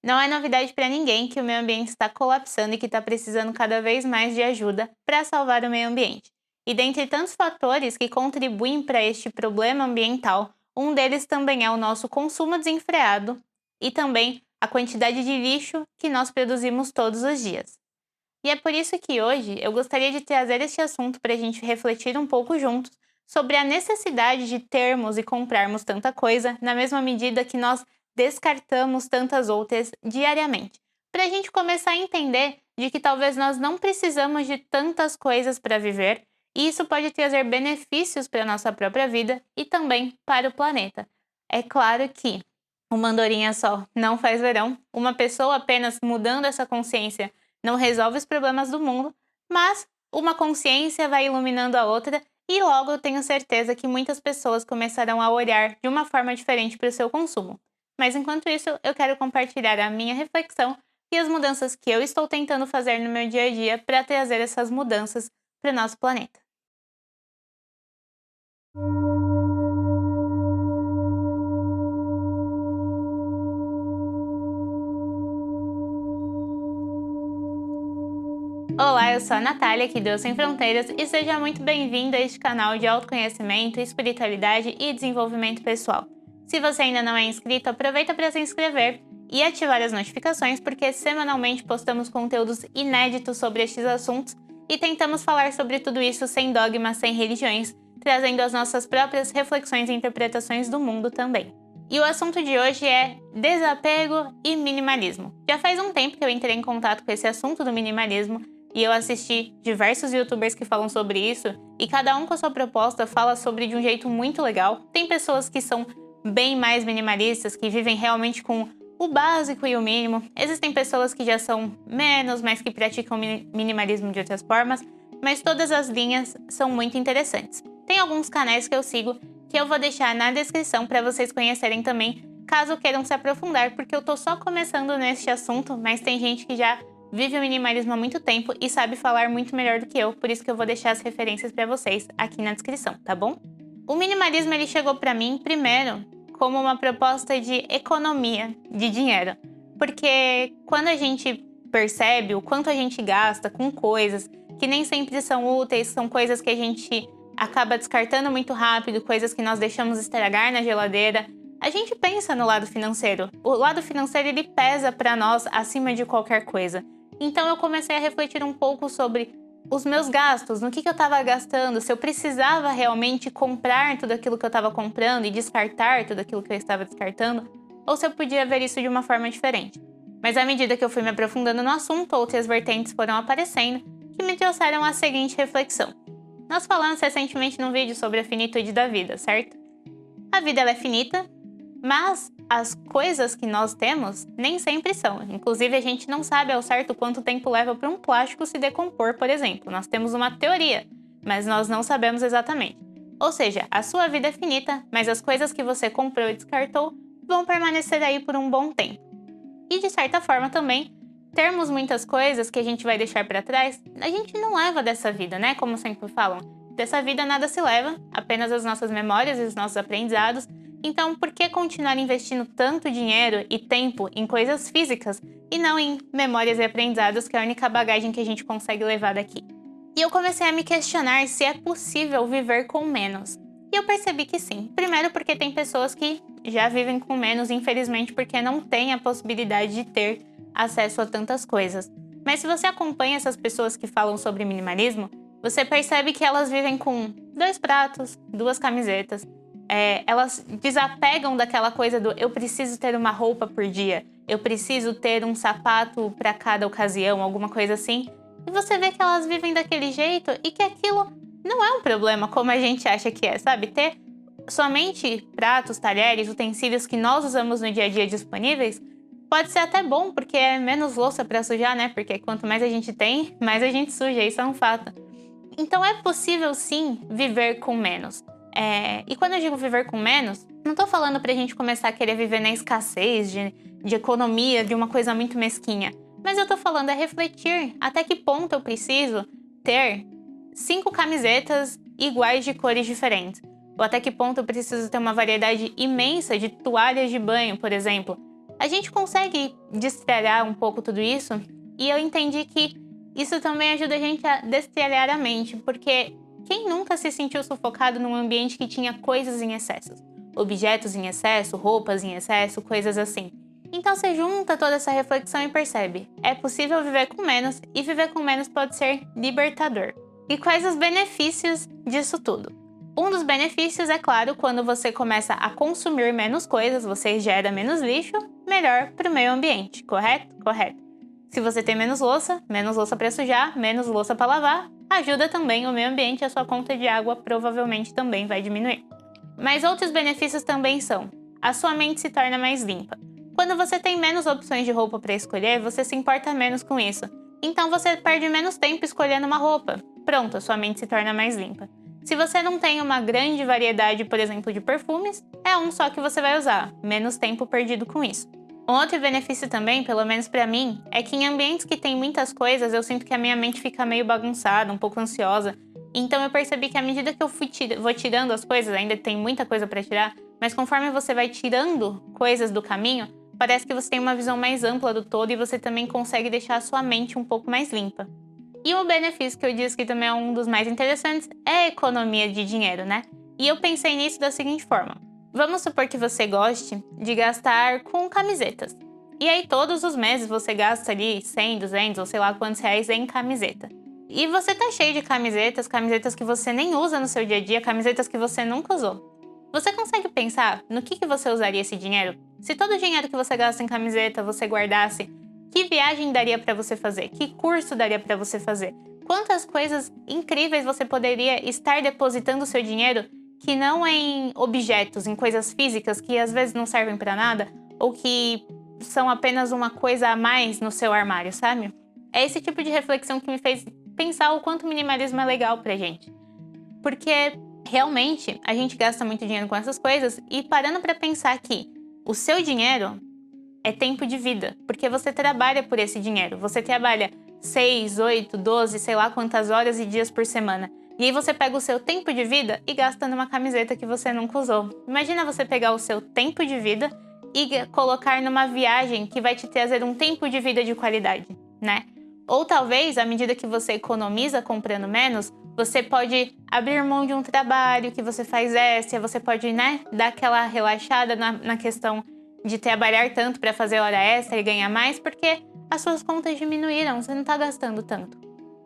Não é novidade para ninguém que o meio ambiente está colapsando e que está precisando cada vez mais de ajuda para salvar o meio ambiente. E dentre tantos fatores que contribuem para este problema ambiental, um deles também é o nosso consumo desenfreado e também a quantidade de lixo que nós produzimos todos os dias. E é por isso que hoje eu gostaria de trazer este assunto para a gente refletir um pouco juntos sobre a necessidade de termos e comprarmos tanta coisa na mesma medida que nós descartamos tantas outras diariamente. Para a gente começar a entender de que talvez nós não precisamos de tantas coisas para viver, e isso pode trazer benefícios para a nossa própria vida e também para o planeta. É claro que uma andorinha só não faz verão, uma pessoa apenas mudando essa consciência não resolve os problemas do mundo, mas uma consciência vai iluminando a outra e logo eu tenho certeza que muitas pessoas começarão a olhar de uma forma diferente para o seu consumo. Mas enquanto isso, eu quero compartilhar a minha reflexão e as mudanças que eu estou tentando fazer no meu dia a dia para trazer essas mudanças para o nosso planeta. Olá, eu sou a Natália, aqui do Eu Sem Fronteiras, e seja muito bem-vinda a este canal de autoconhecimento, espiritualidade e desenvolvimento pessoal. Se você ainda não é inscrito, aproveita para se inscrever e ativar as notificações, porque semanalmente postamos conteúdos inéditos sobre estes assuntos e tentamos falar sobre tudo isso sem dogmas, sem religiões, trazendo as nossas próprias reflexões e interpretações do mundo também. E o assunto de hoje é desapego e minimalismo. Já faz um tempo que eu entrei em contato com esse assunto do minimalismo, e eu assisti diversos youtubers que falam sobre isso, e cada um com a sua proposta fala sobre de um jeito muito legal. Tem pessoas que são bem mais minimalistas, que vivem realmente com o básico e o mínimo. Existem pessoas que já são menos, mas que praticam minimalismo de outras formas, mas todas as linhas são muito interessantes. Tem alguns canais que eu sigo que eu vou deixar na descrição para vocês conhecerem também, caso queiram se aprofundar, porque eu tô só começando neste assunto, mas tem gente que já vive o minimalismo há muito tempo e sabe falar muito melhor do que eu, por isso que eu vou deixar as referências para vocês aqui na descrição, tá bom? O minimalismo ele chegou para mim primeiro como uma proposta de economia de dinheiro, porque quando a gente percebe o quanto a gente gasta com coisas que nem sempre são úteis, são coisas que a gente acaba descartando muito rápido, coisas que nós deixamos estragar na geladeira, a gente pensa no lado financeiro. O lado financeiro ele pesa para nós acima de qualquer coisa. Então eu comecei a refletir um pouco sobre os meus gastos, no que eu estava gastando, se eu precisava realmente comprar tudo aquilo que eu estava comprando e descartar tudo aquilo que eu estava descartando, ou se eu podia ver isso de uma forma diferente. Mas à medida que eu fui me aprofundando no assunto, outras vertentes foram aparecendo que me trouxeram a seguinte reflexão. Nós falamos recentemente num vídeo sobre a finitude da vida, certo? A vida ela é finita, mas as coisas que nós temos nem sempre são. Inclusive, a gente não sabe ao certo quanto tempo leva para um plástico se decompor, por exemplo. Nós temos uma teoria, mas nós não sabemos exatamente. Ou seja, a sua vida é finita, mas as coisas que você comprou e descartou vão permanecer aí por um bom tempo. E de certa forma também, termos muitas coisas que a gente vai deixar para trás, a gente não leva dessa vida, né? Como sempre falam, dessa vida nada se leva, apenas as nossas memórias e os nossos aprendizados. Então, por que continuar investindo tanto dinheiro e tempo em coisas físicas e não em memórias e aprendizados, que é a única bagagem que a gente consegue levar daqui? E eu comecei a me questionar se é possível viver com menos. E eu percebi que sim. Primeiro porque tem pessoas que já vivem com menos, infelizmente, porque não têm a possibilidade de ter acesso a tantas coisas. Mas se você acompanha essas pessoas que falam sobre minimalismo, você percebe que elas vivem com 2 pratos, 2 camisetas. Elas desapegam daquela coisa do eu preciso ter uma roupa por dia, eu preciso ter um sapato para cada ocasião, alguma coisa assim. E você vê que elas vivem daquele jeito e que aquilo não é um problema como a gente acha que é, sabe? Ter somente pratos, talheres, utensílios que nós usamos no dia a dia disponíveis pode ser até bom, porque é menos louça para sujar, né? Porque quanto mais a gente tem, mais a gente suja, isso é um fato. Então é possível sim viver com menos. E quando eu digo viver com menos, não tô falando pra gente começar a querer viver na escassez, de economia, de uma coisa muito mesquinha. Mas eu tô falando refletir até que ponto eu preciso ter 5 camisetas iguais de cores diferentes. Ou até que ponto eu preciso ter uma variedade imensa de toalhas de banho, por exemplo. a gente consegue destralhar um pouco tudo isso, e eu entendi que isso também ajuda a gente a destralhar a mente, porque quem nunca se sentiu sufocado num ambiente que tinha coisas em excesso? Objetos em excesso, roupas em excesso, coisas assim. Então você junta toda essa reflexão e percebe, é possível viver com menos, e viver com menos pode ser libertador. E quais os benefícios disso tudo? Um dos benefícios, é claro, quando você começa a consumir menos coisas, você gera menos lixo, melhor para o meio ambiente, correto? Correto. Se você tem menos louça para sujar, menos louça para lavar, ajuda também o meio ambiente, a sua conta de água provavelmente também vai diminuir. Mas outros benefícios também são: a sua mente se torna mais limpa. Quando você tem menos opções de roupa para escolher, você se importa menos com isso. Então você perde menos tempo escolhendo uma roupa. Pronto, a sua mente se torna mais limpa. Se você não tem uma grande variedade, por exemplo, de perfumes, é um só que você vai usar, menos tempo perdido com isso. Um outro benefício também, pelo menos pra mim, é que em ambientes que tem muitas coisas, eu sinto que a minha mente fica meio bagunçada, um pouco ansiosa. Então eu percebi que à medida que eu vou tirando as coisas, ainda tem muita coisa pra tirar, mas conforme você vai tirando coisas do caminho, parece que você tem uma visão mais ampla do todo e você também consegue deixar a sua mente um pouco mais limpa. E o benefício que eu disse que também é um dos mais interessantes é a economia de dinheiro, né? E eu pensei nisso da seguinte forma: vamos supor que você goste de gastar com camisetas. E aí todos os meses você gasta ali 100, 200 ou sei lá quantos reais em camiseta. E você tá cheio de camisetas, camisetas que você nem usa no seu dia a dia, camisetas que você nunca usou. Você consegue pensar no que você usaria esse dinheiro? Se todo o dinheiro que você gasta em camiseta você guardasse, que viagem daria para você fazer? Que curso daria para você fazer? Quantas coisas incríveis você poderia estar depositando o seu dinheiro que não é em objetos, em coisas físicas que às vezes não servem para nada ou que são apenas uma coisa a mais no seu armário, sabe? É esse tipo de reflexão que me fez pensar o quanto o minimalismo é legal pra gente. Porque realmente a gente gasta muito dinheiro com essas coisas e parando para pensar que o seu dinheiro é tempo de vida, porque você trabalha por esse dinheiro. Você trabalha 6, 8, 12, sei lá quantas horas e dias por semana. E aí você pega o seu tempo de vida e gasta numa camiseta que você nunca usou. Imagina você pegar o seu tempo de vida e colocar numa viagem que vai te trazer um tempo de vida de qualidade, né? Ou talvez, à medida que você economiza comprando menos, você pode abrir mão de um trabalho que você faz extra, você pode, né, dar aquela relaxada na questão de trabalhar tanto para fazer hora extra e ganhar mais, porque as suas contas diminuíram, você não está gastando tanto.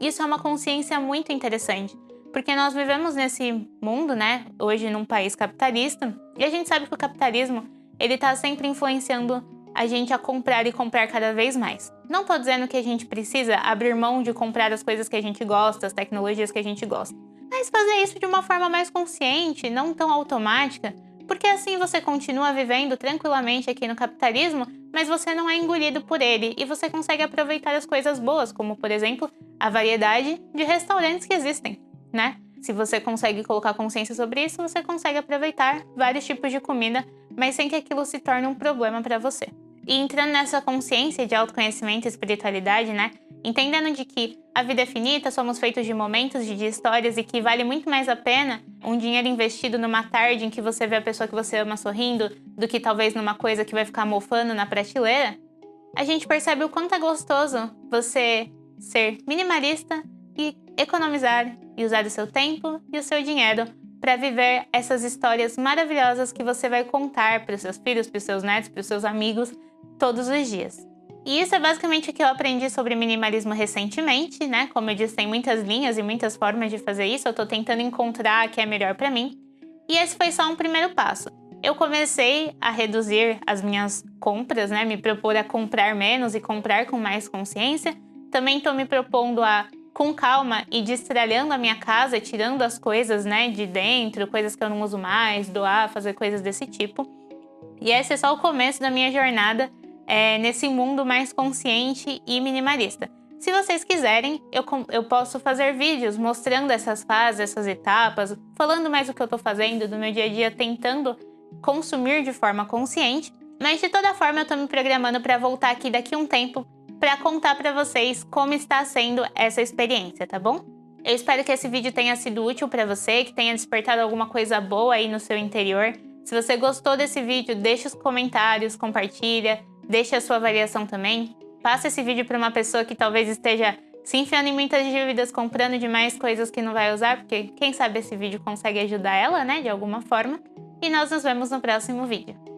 Isso é uma consciência muito interessante, porque nós vivemos nesse mundo, né, hoje num país capitalista, e a gente sabe que o capitalismo, ele está sempre influenciando a gente a comprar e comprar cada vez mais. Não tô dizendo que a gente precisa abrir mão de comprar as coisas que a gente gosta, as tecnologias que a gente gosta, mas fazer isso de uma forma mais consciente, não tão automática, porque assim você continua vivendo tranquilamente aqui no capitalismo, mas você não é engolido por ele e você consegue aproveitar as coisas boas, como por exemplo, a variedade de restaurantes que existem, né? Se você consegue colocar consciência sobre isso, você consegue aproveitar vários tipos de comida, mas sem que aquilo se torne um problema para você. E entrando nessa consciência de autoconhecimento e espiritualidade, né? Entendendo de que a vida é finita, somos feitos de momentos, de histórias e que vale muito mais a pena um dinheiro investido numa tarde em que você vê a pessoa que você ama sorrindo do que talvez numa coisa que vai ficar mofando na prateleira, a gente percebe o quanto é gostoso você ser minimalista e economizar e usar o seu tempo e o seu dinheiro para viver essas histórias maravilhosas que você vai contar para os seus filhos, para os seus netos, para os seus amigos todos os dias. E isso é basicamente o que eu aprendi sobre minimalismo recentemente, né? Como eu disse, tem muitas linhas e muitas formas de fazer isso, eu tô tentando encontrar a que é melhor para mim. E esse foi só um primeiro passo. Eu comecei a reduzir as minhas compras, né? Me propor a comprar menos e comprar com mais consciência. Também tô me propondo a, com calma, ir destralhando a minha casa, tirando as coisas, né, de dentro, coisas que eu não uso mais, doar, fazer coisas desse tipo. E esse é só o começo da minha jornada nesse mundo mais consciente e minimalista. Se vocês quiserem, eu posso fazer vídeos mostrando essas fases, essas etapas, falando mais o que eu tô fazendo do meu dia a dia, tentando consumir de forma consciente. Mas de toda forma, eu tô me programando para voltar aqui daqui a um tempo para contar para vocês como está sendo essa experiência, tá bom? Eu espero que esse vídeo tenha sido útil para você, que tenha despertado alguma coisa boa aí no seu interior. Se você gostou desse vídeo, deixa os comentários, compartilha, deixe a sua avaliação também. Passa esse vídeo para uma pessoa que talvez esteja se enfiando em muitas dívidas, comprando demais coisas que não vai usar, porque quem sabe esse vídeo consegue ajudar ela, né, de alguma forma. E nós nos vemos no próximo vídeo.